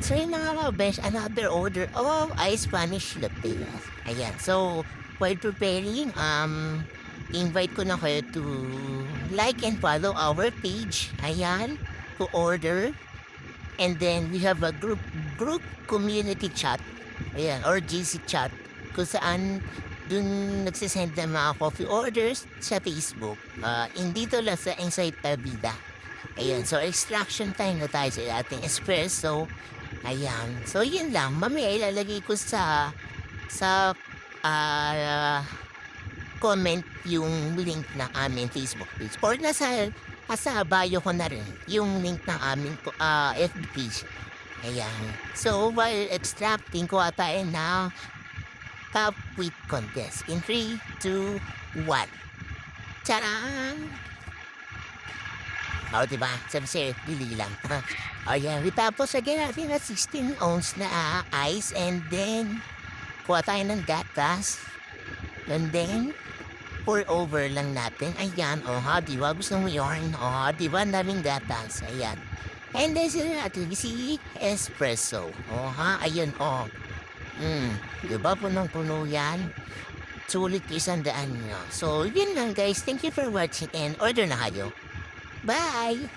So yun na nga mga besh, another order of ice Spanish latte. Ayan, so while preparing, invite ko na kayo to like and follow our page. Ayan, to order. And then we have a group community chat. Ayan, or GC chat kung saan dun nagsisend ng mga coffee orders sa Facebook. Dito lang sa Insight Vida. Ayan, so extraction time na tayo sa ating espresso. Ayan, so yun lang. Mamaya ilalagay ko sa comment yung link ng aming Facebook page. Or nasa bio ko na rin yung link ng aming FB page. Ayan. So, while extracting, kuha tayo na top quick contest. In 3, 2, 1. Tcharam! O, diba? Sabi dili lang. O, yan. Tapos, again natin na 16 ounce na ice. And then, kuha tayo ng gatas. And then, pour over lang natin. Ayan, o ha, di ba? Gusto mo yun? O ha, di ba? Daming gatas. Ayan. And then sila natin si espresso. O ha, ayun, o. Di ba? Punong-puno yan. Sulit 100 nyo. So, yun lang guys. Thank you for watching and order na kayo. Bye!